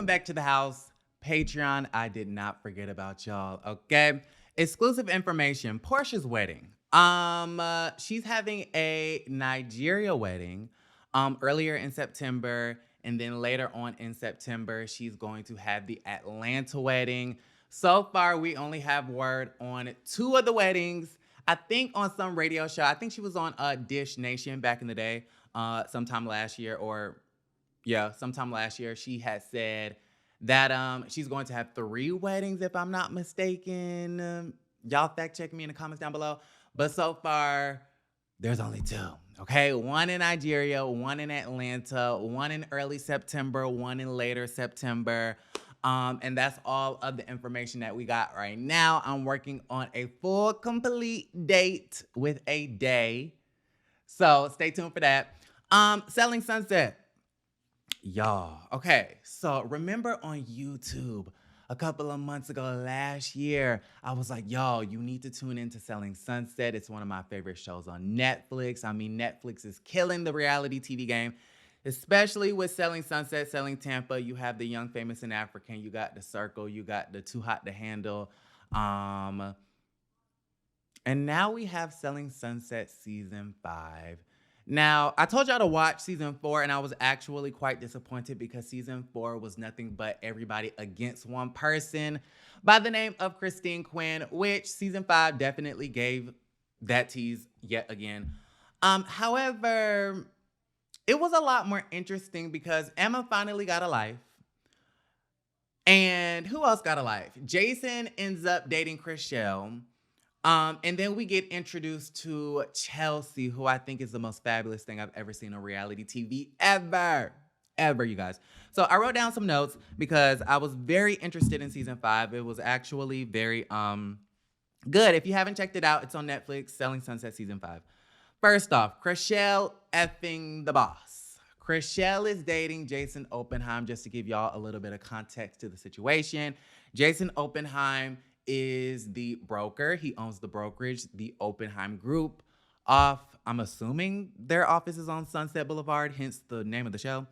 back to the house. Patreon, I did not forget about y'all, okay? Exclusive information, Portia's wedding. She's having a Nigeria wedding earlier in September, and then later on in September, she's going to have the Atlanta wedding. So far, we only have word on 2 of the weddings. I think on some radio show, I think she was on Dish Nation back in the day, sometime last year, sometime last year, she had said that she's going to have 3 weddings, if I'm not mistaken. Y'all fact check me in the comments down below. But so far, there's only 2. Okay, 1 in Nigeria, 1 in Atlanta, 1 in early September, 1 in later September. And that's all of the information that we got right now. I'm working on a full, complete date with a day. So stay tuned for that. Selling Sunset. Y'all, okay, so remember on YouTube a couple of months ago last year, I was like, y'all, you need to tune into Selling Sunset. It's one of my favorite shows on Netflix. I mean, Netflix is killing the reality TV game, especially with Selling Sunset, Selling Tampa. You have the Young, Famous, and African. You got The Circle. You got the Too Hot to Handle. And now we have Selling Sunset Season 5. Now, I told y'all to watch Season 4, and I was actually quite disappointed because Season 4 was nothing but everybody against one person by the name of Christine Quinn, which Season 5 definitely gave that tease yet again. However, it was a lot more interesting because Emma finally got a life. And who else got a life? Jason ends up dating Chrishell. And then we get introduced to Chelsea, who I think is the most fabulous thing I've ever seen on reality TV ever, you guys. So I wrote down some notes because I was very interested in Season 5. It was actually very good. If you haven't checked it out, it's on Netflix, Selling Sunset Season 5. First off, Chrishell effing the boss. Chrishell is dating Jason Oppenheim, just to give y'all a little bit of context to the situation. Jason Oppenheim is the broker. He owns the brokerage, the Oppenheim Group. I'm assuming their office is on Sunset Boulevard, hence the name of the show.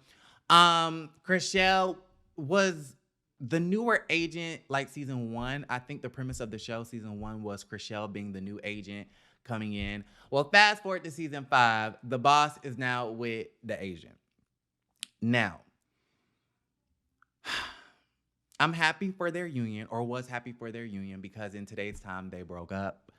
Chrishell was the newer agent, like Season 1. I think the premise of the show, Season 1, was Chrishell being the new agent coming in. Well, fast forward to Season 5, the boss is now with the agent. Now, I'm happy for their union, or was happy for their union, because in today's time, they broke up.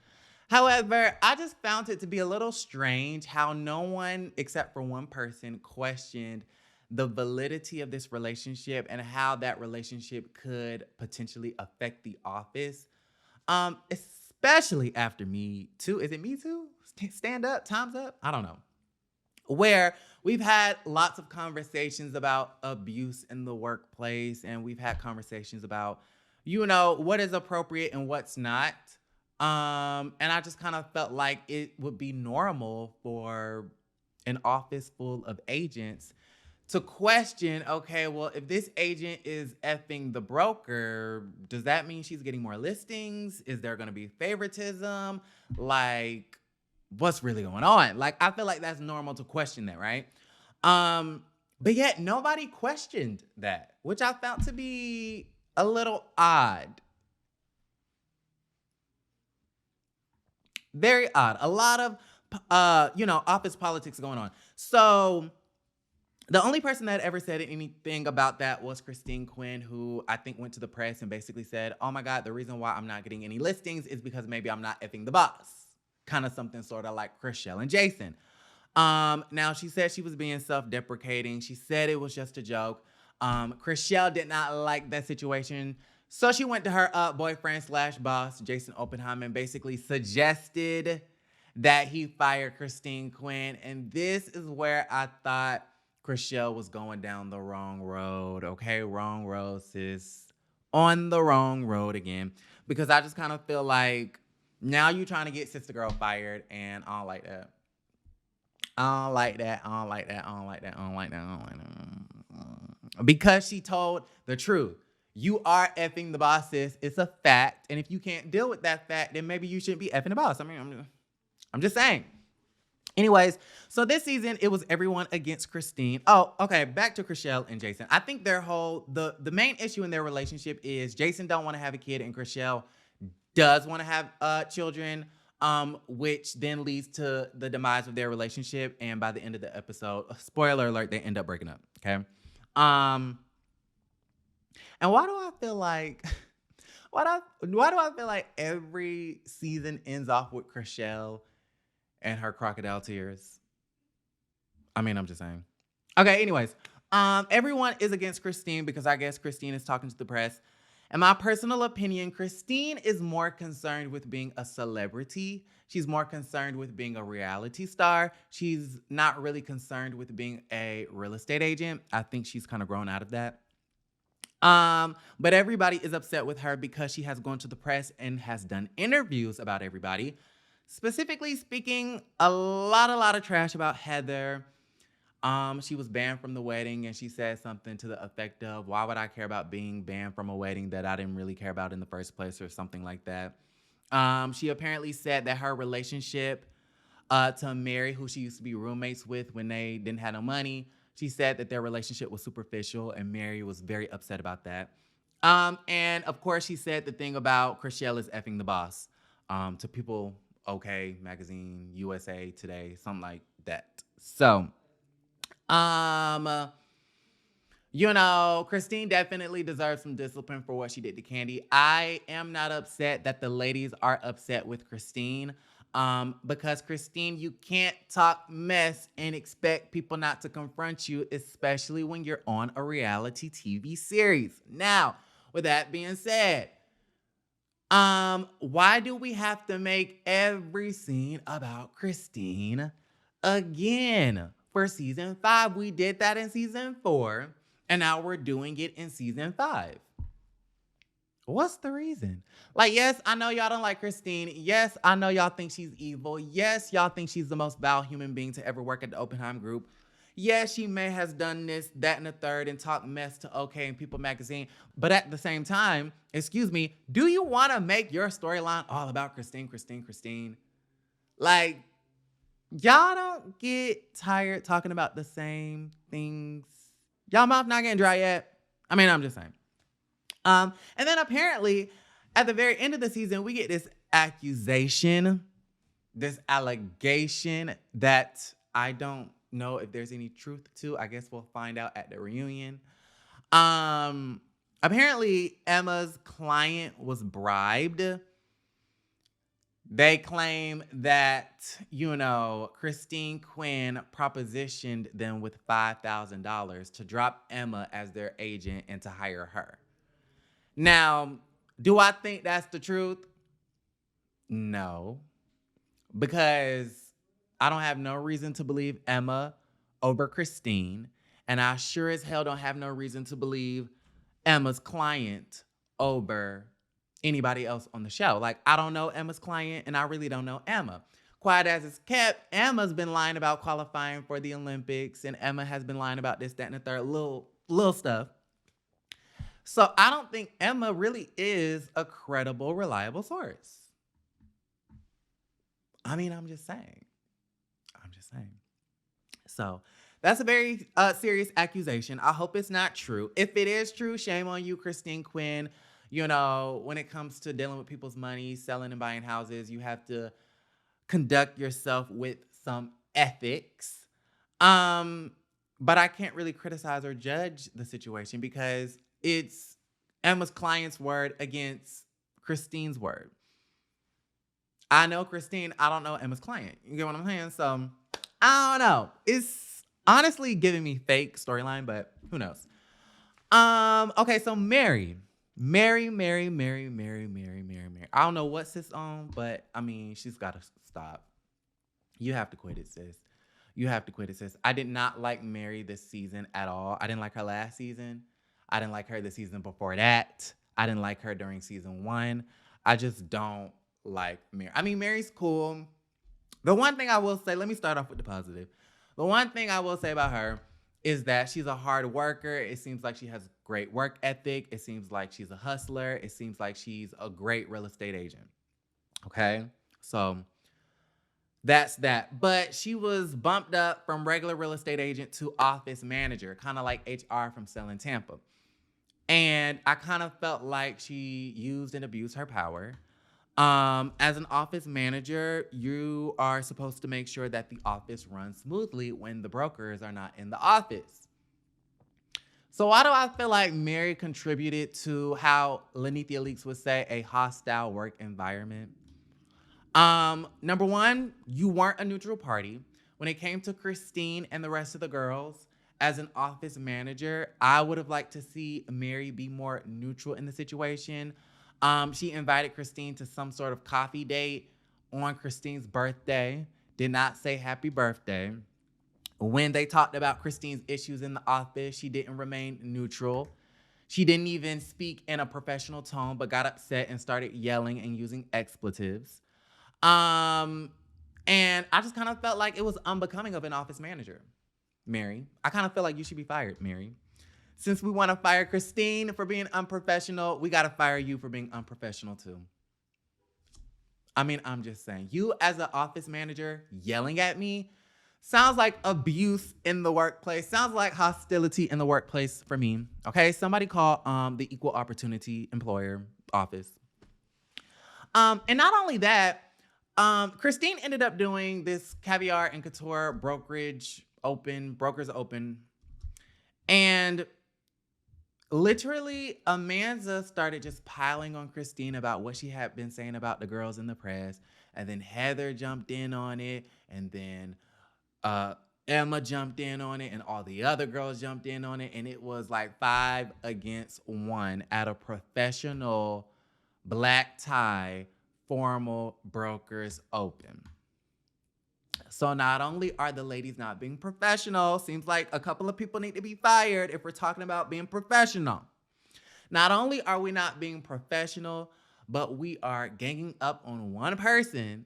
However, I just found it to be a little strange how no one, except for one person, questioned the validity of this relationship and how that relationship could potentially affect the office. Especially after Me Too. Is it Me Too? Stand Up? Time's Up? I don't know. Where we've had lots of conversations about abuse in the workplace, and we've had conversations about, what is appropriate and what's not. And I just kind of felt like it would be normal for an office full of agents to question, okay, well, if this agent is effing the broker, does that mean she's getting more listings? Is there going to be favoritism? Like, what's really going on? Like, I feel like that's normal to question that, right? But yet nobody questioned that, which I found to be a little odd. Very odd. A lot of, office politics going on. So the only person that ever said anything about that was Christine Quinn, who I think went to the press and basically said, oh my God, the reason why I'm not getting any listings is because maybe I'm not effing the boss. Kind of something sort of like Chrishell and Jason. Now, she said she was being self-deprecating. She said it was just a joke. Chrishell did not like that situation. So she went to her boyfriend/boss, Jason Oppenheim, and basically suggested that he fire Christine Quinn. And this is where I thought Chrishell was going down the wrong road. Okay, wrong road, sis. On the wrong road again. Because I just kind of feel like now you're trying to get Sister Girl fired, and I don't like that. I don't like that. I don't like that. I don't like that. I don't like that. I don't like that. Because she told the truth. You are effing the boss, sis. It's a fact. And if you can't deal with that fact, then maybe you shouldn't be effing the boss. I mean, I'm just saying. Anyways, so this season it was everyone against Christine. Oh, okay, back to Chriselle and Jason. I think their whole the main issue in their relationship is Jason don't want to have a kid and Chriselle does want to have children, which then leads to the demise of their relationship. And by the end of the episode, spoiler alert, they end up breaking up. Okay. And why do I feel like why do I feel like every season ends off with Chriselle and her crocodile tears? I mean, I'm just saying. Okay, anyways. Everyone is against Christine because I guess Christine is talking to the press. In my personal opinion, Christine is more concerned with being a celebrity. She's more concerned with being a reality star. She's not really concerned with being a real estate agent. I think she's kind of grown out of that. But everybody is upset with her because she has gone to the press and has done interviews about everybody. Specifically speaking, a lot of trash about Heather. She was banned from the wedding and she said something to the effect of, why would I care about being banned from a wedding that I didn't really care about in the first place, or something like that. She apparently said that her relationship to Mary, who she used to be roommates with when they didn't have no money, she said that their relationship was superficial and Mary was very upset about that. And of course she said the thing about Chriselle is effing the boss to People OK Magazine, USA Today, something like that. So, Christine definitely deserves some discipline for what she did to Candy. I am not upset that the ladies are upset with Christine. Because Christine, you can't talk mess and expect people not to confront you, especially when you're on a reality TV series. Now, with that being said, why do we have to make every scene about Christine again? For season 5, we did that in season 4, and now we're doing it in season 5. What's the reason? Like, yes, I know y'all don't like Christine. Yes, I know y'all think she's evil. Yes, y'all think she's the most vile human being to ever work at the Oppenheim Group. Yes, she may have done this, that, and the third, and talked mess to OK and People Magazine. But at the same time, excuse me, do you want to make your storyline all about Christine? Like, y'all don't get tired talking about the same things. Y'all mouth not getting dry yet? I mean, I'm just saying. And then apparently, at the very end of the season, we get this allegation that I don't know if there's any truth to. I guess we'll find out at the reunion. Apparently, Emma's client was bribed. They claim that, Christine Quinn propositioned them with $5,000 to drop Emma as their agent and to hire her. Now, do I think that's the truth? No, because I don't have no reason to believe Emma over Christine, and I sure as hell don't have no reason to believe Emma's client over anybody else on the show. Like, I don't know Emma's client, and I really don't know Emma. Quiet as it's kept, Emma's been lying about qualifying for the Olympics, and Emma has been lying about this, that, and the third little stuff. So I don't think Emma really is a credible, reliable source. I mean, I'm just saying. So that's a very serious accusation. I hope it's not true. If it is true, shame on you, Christine Quinn. When it comes to dealing with people's money, selling and buying houses, you have to conduct yourself with some ethics. But I can't really criticize or judge the situation because it's Emma's client's word against Christine's word. I know Christine, I don't know Emma's client. You get what I'm saying? So, I don't know. It's honestly giving me fake storyline, but who knows? Okay, so Mary. I don't know what sis on, but I mean, she's got to stop. You have to quit it, sis. I did not like Mary this season at all. I didn't like her last season. I didn't like her the season before that. I didn't like her during season 1. I just don't like Mary. I mean, Mary's cool. The one thing I will say, let me start off with the positive. The one thing I will say about her is that she's a hard worker. It seems like she has great work ethic. It seems like she's a hustler. It seems like she's a great real estate agent. Okay? So That's that. But she was bumped up from regular real estate agent to office manager, kind of like HR from selling Tampa. And I kind of felt like she used and abused her power. As an office manager, you are supposed to make sure that the office runs smoothly when the brokers are not in the office. So why do I feel like Mary contributed to how Lenithia Leaks would say a hostile work environment? Number one, you weren't a neutral party. When it came to Christine and the rest of the girls, as an office manager, I would have liked to see Mary be more neutral in the situation. She invited Christine to some sort of coffee date on Christine's birthday, did not say happy birthday. When they talked about Christine's issues in the office, she didn't remain neutral. She didn't even speak in a professional tone, but got upset and started yelling and using expletives. Um, and I just kind of felt like it was unbecoming of an office manager. Mary, I kind of feel like you should be fired, Mary. Since we want to fire Christine for being unprofessional, we got to fire you for being unprofessional too. I mean, I'm just saying, you as an office manager yelling at me sounds like abuse in the workplace. Sounds like hostility in the workplace for me. Okay, somebody call the Equal Opportunity Employer office. And not only that, Christine ended up doing this caviar and couture brokers open. And literally, Amanda started just piling on Christine about what she had been saying about the girls in the press. And then Heather jumped in on it. And then Emma jumped in on it. And all the other girls jumped in on it. And it was like 5 against 1 at a professional black tie formal brokers open. So not only are the ladies not being professional, seems like a couple of people need to be fired if we're talking about being professional. Not only are we not being professional, but we are ganging up on one person.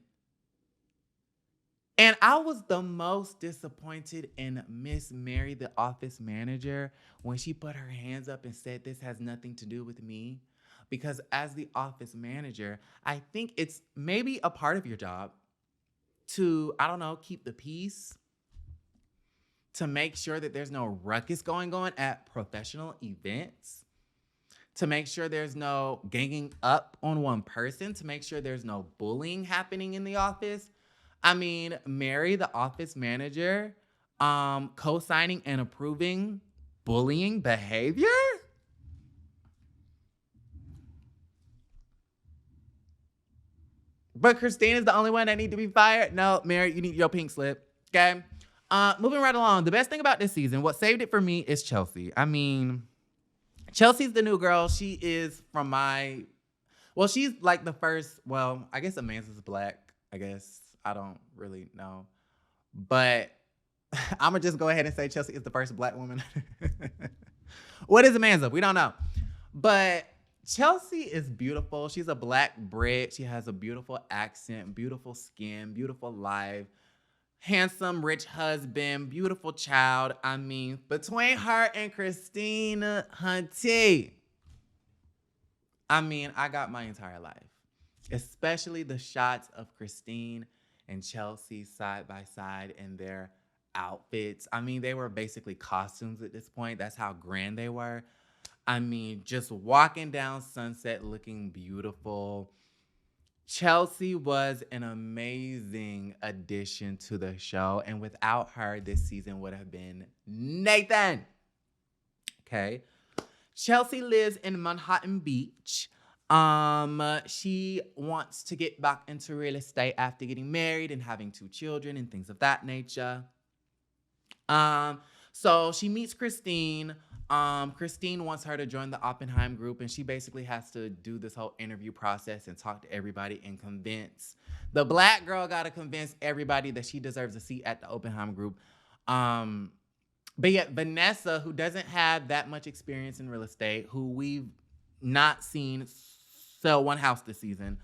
And I was the most disappointed in Miss Mary, the office manager, when she put her hands up and said, "This has nothing to do with me." Because as the office manager, I think it's maybe a part of your job to, I don't know, keep the peace, to make sure that there's no ruckus going on at professional events, to make sure there's no ganging up on one person, to make sure there's no bullying happening in the office. I mean, Mary, the office manager, co-signing and approving bullying behavior? But Christine is the only one that need to be fired? No, Mary, you need your pink slip, okay? Moving right along. The best thing about this season, what saved it for me is Chelsea. I mean, Chelsea's the new girl. She is from she's like the first, I guess Amanda's black, I guess. I don't really know. But I'm going to just go ahead and say Chelsea is the first black woman. What is Amanda? We don't know. But Chelsea is beautiful. She's a black Brit. She has a beautiful accent, beautiful skin, beautiful life, handsome, rich husband, beautiful child. I mean, between her and Christine Hunty, I mean, I got my entire life, especially the shots of Christine and Chelsea side by side in their outfits. I mean, they were basically costumes at this point. That's how grand they were. I mean, just walking down Sunset looking beautiful. Chelsea was an amazing addition to the show. And without her, this season would have been Nathan. Okay. Chelsea lives in Manhattan Beach. She wants to get back into real estate after getting married and having 2 children and things of that nature. So she meets Christine. Christine wants her to join the Oppenheim group, and she basically has to do this whole interview process and talk to everybody and convince. The black girl got to convince everybody that she deserves a seat at the Oppenheim group. But yet Vanessa, who doesn't have that much experience in real estate, who we've not seen sell one house this season,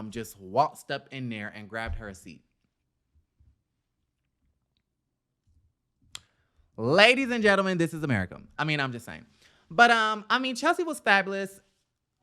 just waltzed up in there and grabbed her a seat. Ladies and gentlemen, this is America. I mean, I'm just saying. But, I mean, Chelsea was fabulous.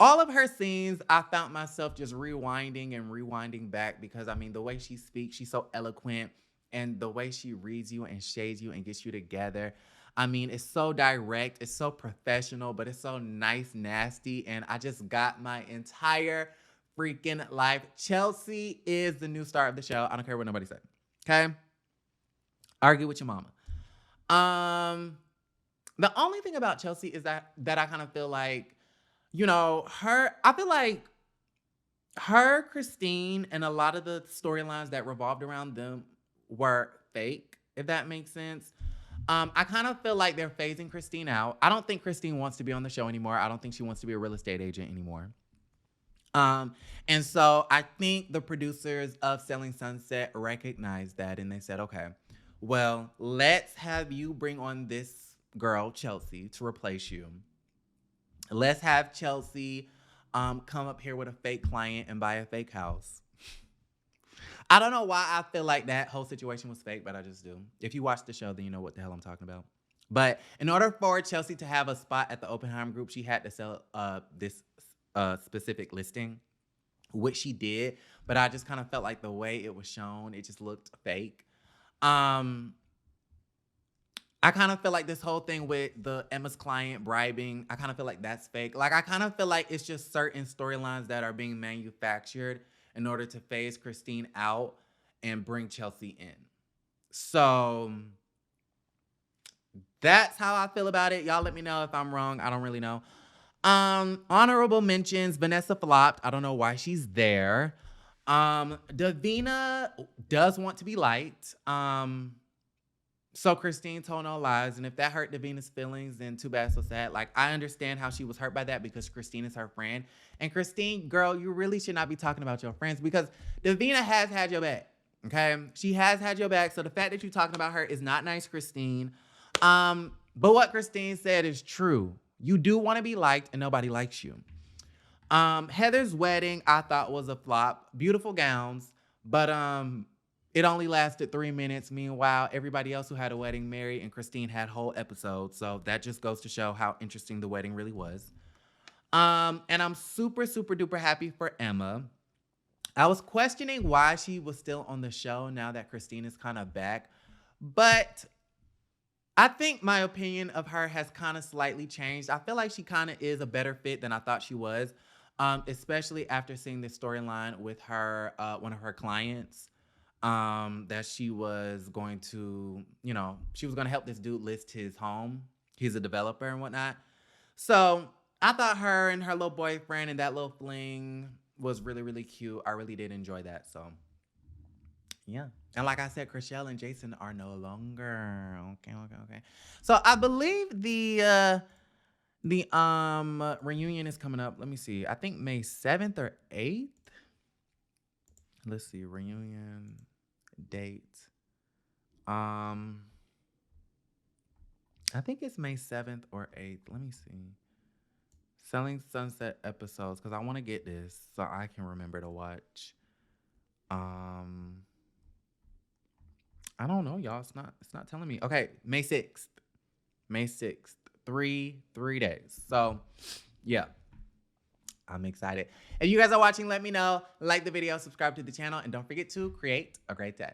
all of her scenes, I found myself just rewinding and rewinding back because, I mean, the way she speaks, she's so eloquent, and the way she reads you and shades you and gets you together. I mean, it's so direct, it's so professional, but it's so nice, nasty, and I just got my entire freaking life. Chelsea is the new star of the show. I don't care what nobody said. Okay? Argue with your mama. The only thing about Chelsea is that I kind of feel like, you know, I feel like her, Christine, and a lot of the storylines that revolved around them were fake, if that makes sense. I kind of feel like they're phasing Christine out. I don't think Christine wants to be on the show anymore. I don't think she wants to be a real estate agent anymore. And so I think the producers of Selling Sunset recognized that, and they said, okay, well, let's have you bring on this girl, Chelsea, to replace you. Let's have Chelsea come up here with a fake client and buy a fake house. I don't know why I feel like that whole situation was fake, but I just do. If you watch the show, then you know what the hell I'm talking about. But in order for Chelsea to have a spot at the Oppenheim Group, she had to sell this specific listing, which she did. But I just kind of felt like the way it was shown, it just looked fake. I kind of feel like this whole thing with the Emma's client bribing, I kind of feel like that's fake. Like, I kind of feel like it's just certain storylines that are being manufactured in order to phase Christine out and bring Chelsea in. So that's how I feel about it. Y'all let me know if I'm wrong. I don't really know. Honorable mentions, Vanessa flopped. I don't know why she's there. Davina does want to be liked. So Christine told no lies, and if that hurt Davina's feelings, then too bad, so sad. Like, I understand how she was hurt by that because Christine is her friend. And Christine, girl, you really should not be talking about your friends because Davina has had your back, okay? She has had your back, so the fact that you're talking about her is not nice, Christine. But what Christine said is true. You do want to be liked, and nobody likes you. Heather's wedding, I thought was a flop. Beautiful gowns, but it only lasted 3 minutes. Meanwhile, everybody else who had a wedding, Mary and Christine, had whole episodes. So that just goes to show how interesting the wedding really was. And I'm super, super duper happy for Emma. I was questioning why she was still on the show now that Christine is kind of back. But I think my opinion of her has kind of slightly changed. I feel like she kind of is a better fit than I thought she was. Especially after seeing this storyline with her, one of her clients. That she was going to, you know, she was going to help this dude list his home. He's a developer and whatnot. So I thought her and her little boyfriend and that little fling was really, really cute. I really did enjoy that. So yeah. And like I said, Chriselle and Jason are no longer. Okay. So I believe the reunion is coming up. Let me see. I think May 7th or 8th. Let's see, reunion date. I think it's May 7th or 8th. Let me see. Selling Sunset episodes, because I want to get this so I can remember to watch. I don't know, y'all. It's not telling me. Okay, May 6th. May 6th. Three days. So, yeah. I'm excited. If you guys are watching, let me know. Like the video, subscribe to the channel, and don't forget to create a great day.